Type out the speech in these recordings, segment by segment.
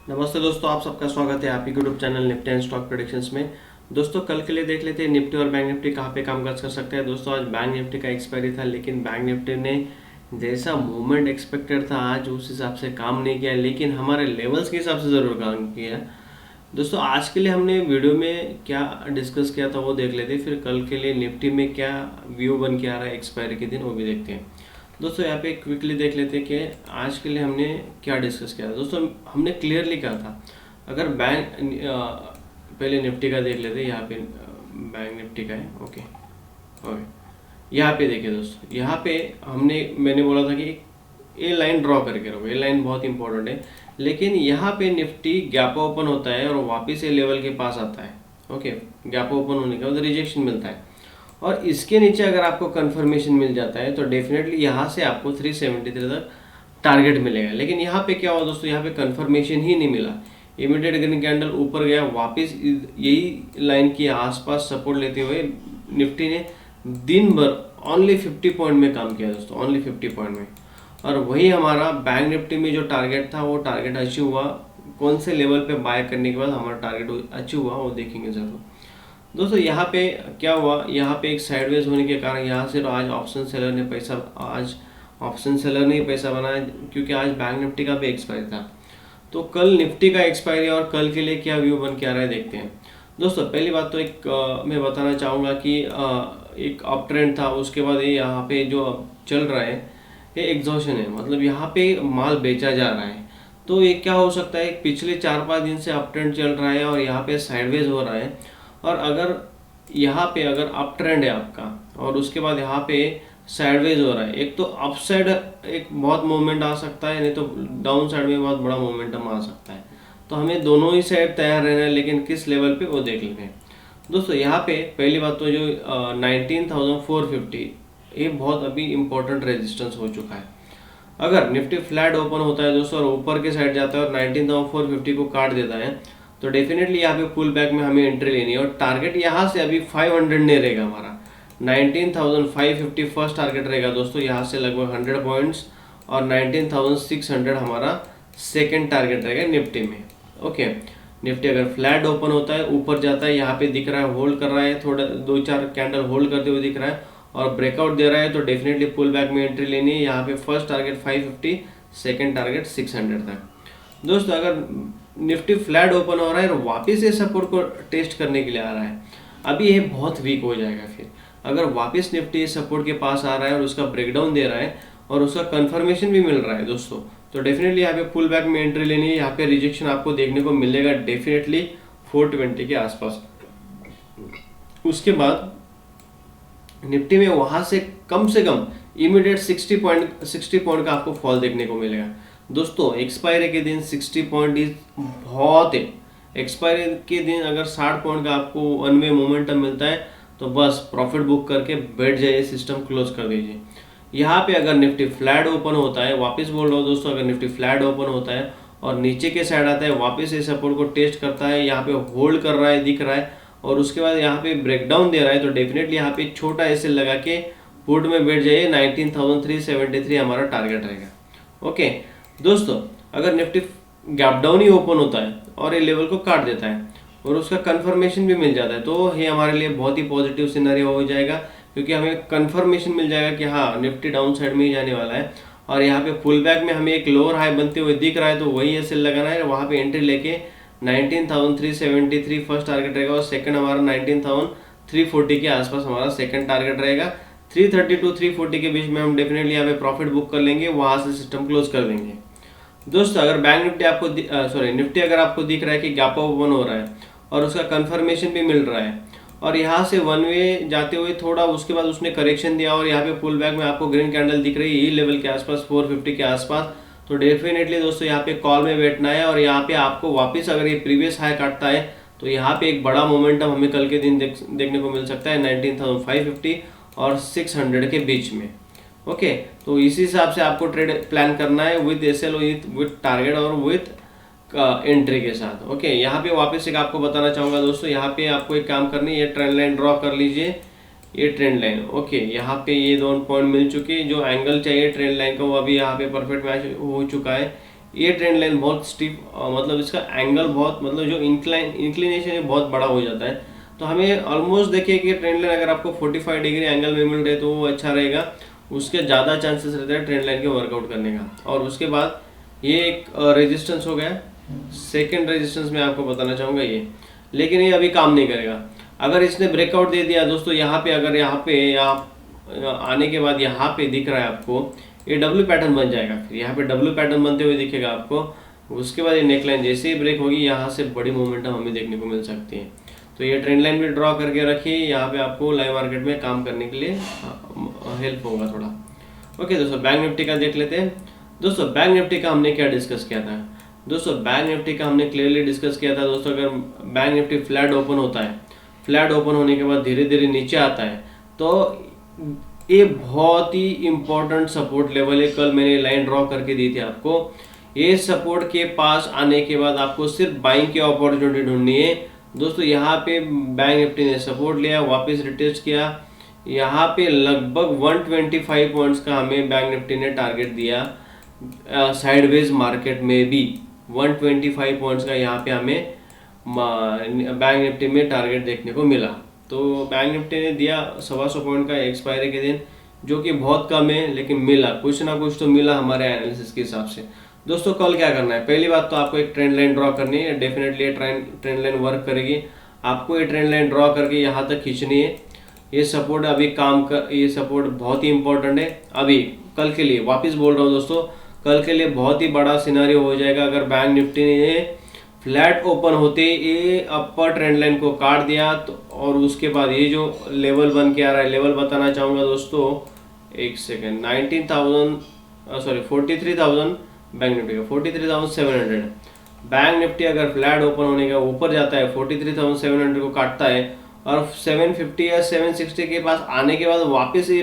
नमस्ते दोस्तों, आप सबका स्वागत है आपके YouTube channel Nifty and stock predictions में। दोस्तों कल के लिए देख लेते हैं निफ्टी और बैंक निफ्टी कहाँ पे कामकाज कर सकते हैं। दोस्तों आज बैंक निफ्टी का एक्सपायरी था, लेकिन बैंक निफ्टी ने जैसा मूवमेंट एक्सपेक्टेड था आज उस हिसाब से काम नहीं किया, लेकिन हमारे लेवल्स के हिसाब से ज़रूर काम किया। दोस्तों आज के लिए हमने वीडियो में क्या डिस्कस किया था वो देख लेते हैं, फिर कल के लिए निफ्टी में क्या व्यू बन के आ रहा है एक्सपायरी के दिन वो भी देखते हैं। दोस्तों यहाँ पे क्विकली देख लेते हैं कि आज के लिए हमने क्या डिस्कस किया था। दोस्तों हमने क्लियरली कहा था अगर बैंक पहले निफ्टी का देख लेते हैं। यहाँ पे बैंक निफ्टी का है। ओके ओके, यहाँ पे देखिए दोस्तों, यहाँ पे मैंने बोला था कि ए लाइन ड्रॉ करके रखो, ए लाइन बहुत इंपॉर्टेंट है। लेकिन यहाँ पे निफ्टी गैप ओपन होता है और वापस ए लेवल के पास आता है। ओके, गैप ओपन होने के बाद रिजेक्शन मिलता है और इसके नीचे अगर आपको कंफर्मेशन मिल जाता है तो डेफिनेटली यहाँ से आपको 373 तक टारगेट मिलेगा। लेकिन यहाँ पे क्या हुआ दोस्तों, यहाँ पे कंफर्मेशन ही नहीं मिला। इमीडिएट ग्रीन कैंडल ऊपर गया, वापस यही लाइन के आसपास सपोर्ट लेते हुए निफ्टी ने दिन भर ओनली 50 पॉइंट में काम किया दोस्तों, ओनली 50 पॉइंट में। और वही हमारा बैंक निफ्टी में जो टारगेट था वो टारगेट अचीव हुआ। कौन से लेवल पे बाय करने के बाद हमारा टारगेट अचीव हुआ वो देखेंगे जरूर। दोस्तों यहाँ पे क्या हुआ, यहाँ पे एक साइडवेज होने के कारण यहाँ से आज ऑप्शन सेलर ने पैसा बनाया, क्योंकि आज बैंक निफ्टी का भी एक्सपायरी था। तो कल निफ्टी का एक्सपायरी और कल के लिए क्या व्यू बन के आ रहा है देखते हैं। दोस्तों पहली बात तो मैं बताना चाहूँगा कि एक अप ट्रेंड था, उसके बाद ये यहाँ पे जो अब चल रहा है ये एग्जॉशन है, मतलब यहाँ पे माल बेचा जा रहा है। तो ये क्या हो सकता है, पिछले 4-5 दिन से अप ट्रेंड चल रहा है और यहाँ पे साइडवेज हो रहा है। और अगर यहाँ पे अगर अप ट्रेंड है आपका और उसके बाद यहाँ पे साइडवेज हो रहा है, एक तो अप साइड एक बहुत मूवमेंट आ सकता है, नहीं तो डाउन साइड में बहुत बड़ा मोमेंटम आ सकता है। तो हमें दोनों ही साइड तैयार रहना है, लेकिन किस लेवल पे वो देख लेंगे। दोस्तों यहाँ पे पहली बात तो जो 19,450 ये बहुत अभी इम्पोर्टेंट रेजिस्टेंस हो चुका है। अगर निफ्टी फ्लैट ओपन होता है दोस्तों और ऊपर के साइड जाता है और 19,450 को काट देता है तो डेफिनेटली यहाँ पे पुल बैक में हमें एंट्री लेनी है। और टारगेट यहाँ से अभी 500 नहीं रहेगा हमारा, 19,550 फर्स्ट टारगेट रहेगा दोस्तों, यहाँ से लगभग 100 पॉइंट्स। और 19,600 हमारा सेकेंड टारगेट रहेगा निफ्टी में। ओके, निफ्टी अगर फ्लैट ओपन होता है ऊपर जाता है, यहाँ पे दिख रहा है होल्ड कर रहा है, थोड़ा 2-4 कैंडल होल्ड करते हुए दिख रहा है और ब्रेकआउट दे रहा है तो डेफिनेटली पुल बैक में एंट्री लेनी है। यहाँ पे फर्स्ट टारगेट 550, सेकेंड टारगेट 600 तक। दोस्तों अगर निफ्टी फ्लैट ओपन हो रहा है और वापस ये सपोर्ट को टेस्ट करने के लिए आ रहा है, अभी ये बहुत वीक हो जाएगा। फिर अगर वापस निफ्टी सपोर्ट के पास आ रहा है और उसका ब्रेकडाउन दे रहा है और उसका कंफर्मेशन भी मिल रहा है दोस्तों, तो डेफिनेटली यहाँ पे पुल बैक में एंट्री लेनी है। यहाँ पे रिजेक्शन आपको देखने को मिलेगा डेफिनेटली 420 के आसपास। उसके बाद निफ्टी में वहां से कम इमीडिएट 60 पॉइंट का आपको फॉल देखने को मिलेगा। दोस्तों एक्सपायरी के दिन 60 पॉइंट इज बहुत है। एक्सपायरी के दिन अगर 60 पॉइंट का आपको वन वे मोमेंटम मिलता है तो बस प्रॉफिट बुक करके बैठ जाइए, सिस्टम क्लोज कर दीजिए। यहाँ पे अगर निफ्टी फ्लैट ओपन होता है, वापस बोल रहा हूँ दोस्तों, अगर निफ्टी फ्लैट ओपन होता है और नीचे के साइड आता है, वापस ये सपोर्ट को टेस्ट करता है, यहाँ पे होल्ड कर रहा है दिख रहा है और उसके बाद यहाँ पे ब्रेकडाउन दे रहा है, तो डेफिनेटली यहाँ पे छोटा ऐसे लगा के पुट में बैठ जाइए। 19,373 हमारा टारगेट रहेगा। ओके दोस्तों, अगर निफ्टी गैप डाउन ही ओपन होता है और ये लेवल को काट देता है और उसका कंफर्मेशन भी मिल जाता है तो ये हमारे लिए बहुत ही पॉजिटिव सिनेरियो हो जाएगा, क्योंकि हमें कंफर्मेशन मिल जाएगा कि हाँ निफ्टी डाउन साइड में ही जाने वाला है। और यहाँ पे पुल बैक में हमें एक लोअर हाई बनते हुए दिख रहा है तो वही ऐसे लगाना है, वहाँ पे एंट्री लेके 19,373 फर्स्ट टारगेट रहेगा और सेकंड हमारा 19,340 के आसपास हमारा सेकंड टारगेट रहेगा। 330 टू 340 के बीच में हम डेफिनेटली यहाँ पे प्रॉफिट बुक कर लेंगे, वहाँ से सिस्टम क्लोज कर देंगे। दोस्तों अगर बैंक निफ्टी आपको निफ्टी अगर आपको दिख रहा है कि गैप ओपन हो रहा है और उसका कंफर्मेशन भी मिल रहा है और यहाँ से वन वे जाते हुए थोड़ा उसके बाद उसने करेक्शन दिया और यहाँ पे पुल बैक में आपको ग्रीन कैंडल दिख रही है यही लेवल के आसपास 450 के आसपास, तो डेफिनेटली दोस्तों यहाँ पे कॉल में बैठना है। और यहाँ पे आपको वापस अगर ये प्रीवियस हाई काटता है तो यहाँ पे एक बड़ा मोमेंटम हमें कल के दिन देखने को मिल सकता है 19,550 और 600 के बीच में। ओके, तो इसी हिसाब से आपको ट्रेड प्लान करना है विद एसएल, विद टारगेट और विद एंट्री के साथ। ओके, यहाँ पे वापस एक आपको बताना चाहूँगा दोस्तों, यहाँ पे आपको एक काम करनी है, ये ट्रेंड लाइन ड्रॉ कर लीजिए, ये ट्रेंड लाइन। ओके, यहाँ पे ये दोनों पॉइंट मिल चुके, जो एंगल चाहिए ट्रेंड लाइन का वो अभी यहाँ पे परफेक्ट मैच हो चुका है। ये ट्रेंड लाइन बहुत स्टीप, मतलब इसका एंगल बहुत, मतलब जो इंक्लिनेशन है बहुत बड़ा हो जाता है। तो हमें ऑलमोस्ट देखिए कि ट्रेंड लाइन अगर आपको 45 डिग्री एंगल में मिल रहे तो वो अच्छा रहेगा, उसके ज़्यादा चांसेस रहते हैं ट्रेंड लाइन के वर्कआउट करने का। और उसके बाद ये एक रेजिस्टेंस हो गया, सेकेंड रेजिस्टेंस मैं आपको बताना चाहूँगा ये, लेकिन ये अभी काम नहीं करेगा। अगर इसने ब्रेकआउट दे दिया दोस्तों यहाँ पे, अगर यहाँ पे आने के बाद यहाँ पे दिख रहा है आपको, ये डब्ल्यू पैटर्न बन जाएगा, फिर यहाँ पे डब्ल्यू पैटर्न बनते हुए दिखेगा आपको। उसके बाद ये नेकलाइन जैसे ही ब्रेक होगी यहाँ से बड़ी मोमेंटम हमें देखने को मिल सकती है। तो ये ट्रेंड लाइन भी ड्रॉ करके रखिए, यहाँ पे आपको लाइव मार्केट में काम करने के लिए हेल्प होगा थोड़ा। ओके दोस्तों, बैंक निफ्टी का देख लेते हैं। दोस्तों बैंक निफ्टी का हमने क्या डिस्कस किया था? दोस्तों बैंक निफ्टी का हमने क्लियरली डिस्कस किया था दोस्तों, अगर बैंक निफ्टी फ्लैट ओपन होता है, फ्लैट ओपन होने के बाद धीरे धीरे नीचे आता है, तो ये बहुत ही इंपॉर्टेंट सपोर्ट लेवल है। कल मैंने लाइन ड्रॉ करके दी थी आपको। ये सपोर्ट के पास आने के बाद आपको सिर्फ बाइंग की अपॉर्चुनिटी ढूंढनी है दोस्तों। यहाँ पे बैंक निफ्टी ने सपोर्ट लिया, वापस रिटेस्ट किया, यहाँ पे लगभग 125 पॉइंट्स का हमें बैंक निफ्टी ने टारगेट दिया। साइडवेज मार्केट में भी 125 पॉइंट्स का यहाँ पे हमें बैंक निफ्टी में टारगेट देखने को मिला। तो बैंक निफ्टी ने दिया 125 पॉइंट का एक्सपायरी के दिन, जो कि बहुत कम है, लेकिन मिला, कुछ ना कुछ तो मिला हमारे एनालिसिस के हिसाब से। दोस्तों कल क्या करना है? पहली बात तो आपको एक ट्रेंड लाइन ड्रॉ करनी है, डेफिनेटली ये ट्रेंड लाइन वर्क करेगी। आपको ये ट्रेंड लाइन ड्रॉ करके यहाँ तक खींचनी है। ये सपोर्ट अभी ये सपोर्ट बहुत ही इंपॉर्टेंट है अभी कल के लिए। वापस बोल रहा हूँ दोस्तों, कल के लिए बहुत ही बड़ा सिनारियो हो जाएगा अगर बैंक निफ्टी ने फ्लैट ओपन होते ये अपर ट्रेंड लाइन को काट दिया तो, और उसके बाद ये जो लेवल बन के आ रहा है, लेवल बताना चाहूँगा दोस्तों, एक सेकेंड, 43,000 बैंक निफ्टी का 43,700। बैंक निफ्टी अगर फ्लैट ओपन होने का ऊपर जाता है, 43,700 को काटता है और 750 या 760 के पास आने के बाद वापस ये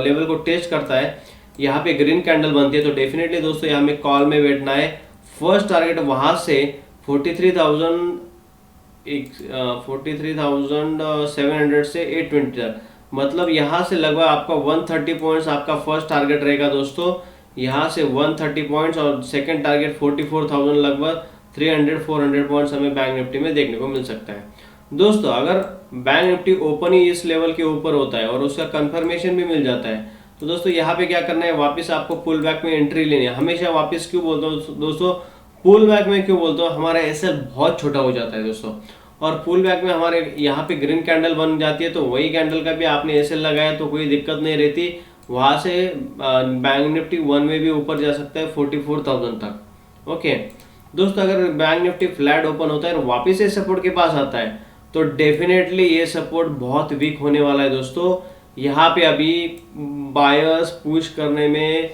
लेवल को टेस्ट करता है, यहाँ पे ग्रीन कैंडल बनती है, तो डेफिनेटली दोस्तों यहाँ में कॉल में बैठना है। फर्स्ट टारगेट वहाँ से 43,700 से 820 तक, मतलब यहाँ से लगभग आपका 130 पॉइंट्स आपका फर्स्ट टारगेट रहेगा दोस्तों। यहाँ से 130 पॉइंट्स और सेकंड टारगेट 44,000, लगभग 300-400 पॉइंट्स हमें बैंक निफ्टी में देखने को मिल सकता है दोस्तों। अगर बैंक निफ्टी ओपन ही इस लेवल के ऊपर होता है और उसका कंफर्मेशन भी मिल जाता है, तो दोस्तों यहाँ पे क्या करना है, वापस आपको पुल बैक में एंट्री लेनी है। हमेशा वापस क्यों बोलता हूँ दोस्तों, पुल बैक में क्यों बोलता हूँ, हमारा एसएल बहुत छोटा हो जाता है दोस्तों, और पुल बैक में हमारे यहाँ पे ग्रीन कैंडल बन जाती है, तो वही कैंडल का भी आपने एसएल लगाया तो कोई दिक्कत नहीं रहती। वहाँ से बैंक निफ्टी 1 में भी ऊपर जा सकता है 44,000 तक। ओके दोस्तों, अगर बैंक निफ्टी फ्लैट ओपन होता है और वापस से सपोर्ट के पास आता है, तो डेफिनेटली ये सपोर्ट बहुत वीक होने वाला है दोस्तों। यहाँ पे अभी बायर्स पुश करने में,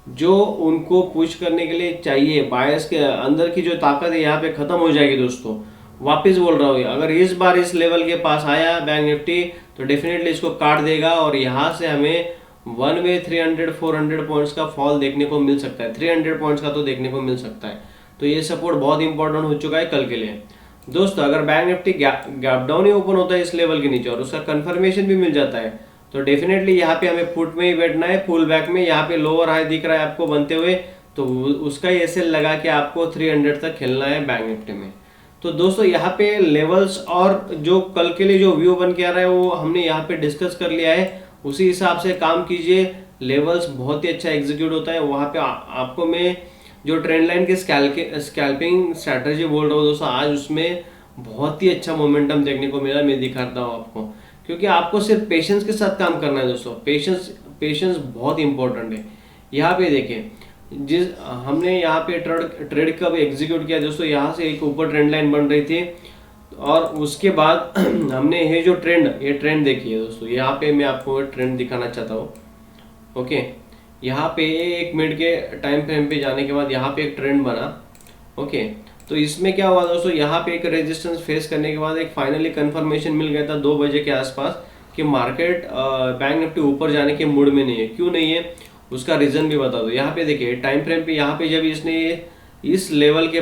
जो उनको पुश करने के लिए चाहिए, बायर्स के अंदर की जो ताकत है यहाँ पे खत्म हो जाएगी दोस्तों। वापस बोल रहा हूँ, अगर इस बार इस लेवल के पास आया बैंक निफ्टी तो डेफिनेटली इसको काट देगा और यहाँ से हमें 1 वे 300-400 पॉइंट्स का फॉल देखने को मिल सकता है, 300 पॉइंट्स का तो देखने को मिल सकता है। तो ये सपोर्ट बहुत इंपॉर्टेंट हो चुका है कल के लिए दोस्तों। अगर बैंक निफ्टी गैप डाउन ही ओपन होता है इस लेवल के नीचे और उसका कंफर्मेशन भी मिल जाता है, तो डेफिनेटली यहाँ पे हमें पुट में ही बैठना है, पुल बैक में। यहाँ पे लोअर हाई दिख रहा है आपको बनते हुए, तो उसका एसएल लगा के आपको 300 तक खेलना है बैंक निफ्टी में। तो दोस्तों यहाँ पे लेवल्स और जो कल के लिए जो व्यू बन के आ रहा है वो हमने यहाँ पे डिस्कस कर लिया है, उसी हिसाब से काम कीजिए। लेवल्स बहुत ही अच्छा एग्जीक्यूट होता है वहाँ पे। आपको मैं जो ट्रेंड लाइन के स्कैल्पिंग स्ट्रैटेजी बोल रहा हूँ दोस्तों, आज उसमें बहुत ही अच्छा मोमेंटम देखने को मिला। मैं दिखाता हूँ आपको, क्योंकि आपको सिर्फ पेशेंस के साथ काम करना है दोस्तों। पेशेंस बहुत इंपॉर्टेंट है। यहाँ पे देखें, हमने यहाँ पे ट्रेड कब एग्जीक्यूट किया दोस्तों, यहाँ से एक ऊपर ट्रेंड लाइन बन रही थी और उसके बाद हमने ये ट्रेंड देखिए दोस्तों। यहाँ पे मैं आपको ट्रेंड दिखाना चाहता हूँ। ओके, यहाँ पे 1 मिनट के टाइम फ्रेम पे जाने के बाद यहाँ पे एक ट्रेंड बना। ओके, तो इसमें क्या हुआ दोस्तों, यहाँ पे एक रेजिस्टेंस फेस करने के बाद एक फाइनली कंफर्मेशन मिल गया था 2 बजे के आसपास कि मार्केट बैंक निफ्टी ऊपर जाने के मूड में नहीं है। क्यों नहीं है, उसका रीजन भी बता दो। यहाँ पे देखिए टाइम फ्रेम पे, यहाँ पे जब इसने इस लेवल के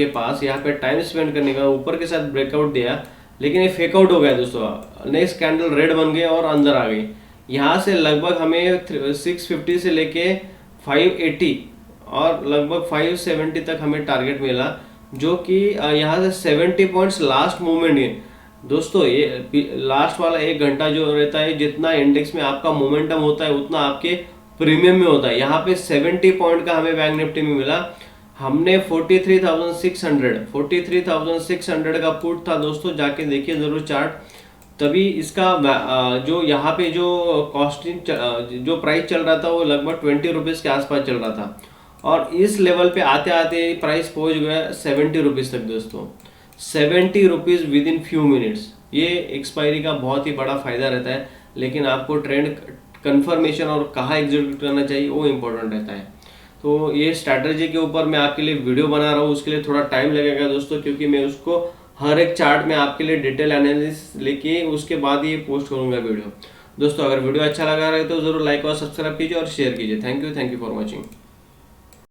पास यहाँ पे टाइम स्पेंड करने का ऊपर के साथ ब्रेकआउट दिया, लेकिन ये फेकआउट हो गया दोस्तों। नेक्स्ट कैंडल रेड बन गया और अंदर आ गई। यहाँ से लगभग हमें 650 से लेके 580 और लगभग 570 तक हमें टारगेट मिला, जो कि यहाँ से 70 पॉइंट्स लास्ट मूवमेंट है दोस्तों। ये लास्ट वाला 1 घंटा जो रहता है, जितना इंडेक्स में आपका मोमेंटम होता है उतना आपके प्रीमियम में होता है। यहाँ पे 70 पॉइंट का हमें बैंक निफ्टी में मिला। हमने 43,600 का पुट था दोस्तों, जाके देखिए जरूर चार्ट। तभी इसका जो यहाँ पे जो कॉस्टिंग जो प्राइस चल रहा था वो लगभग 20 रुपीज़ के आसपास चल रहा था, और इस लेवल पे आते आते प्राइस पहुंच गया 70 रुपीज़ तक दोस्तों। 70 rupees with in few minutes. ये एक्सपायरी का बहुत ही बड़ा फायदा रहता है, लेकिन आपको ट्रेंड कंफर्मेशन और कहाँ एग्जीक्यूट करना चाहिए वो इम्पोर्टेंट रहता है। तो ये स्ट्रैटेजी के ऊपर मैं आपके लिए वीडियो बना रहा हूँ, उसके लिए थोड़ा टाइम लगेगा दोस्तों, क्योंकि मैं उसको हर एक चार्ट में आपके लिए डिटेल एनालिसिस लेके उसके बाद ये पोस्ट करूंगा वीडियो। दोस्तों अगर वीडियो अच्छा लगा रहा है तो जरूर लाइक और सब्सक्राइब कीजिए और शेयर कीजिए। Thank you for watching.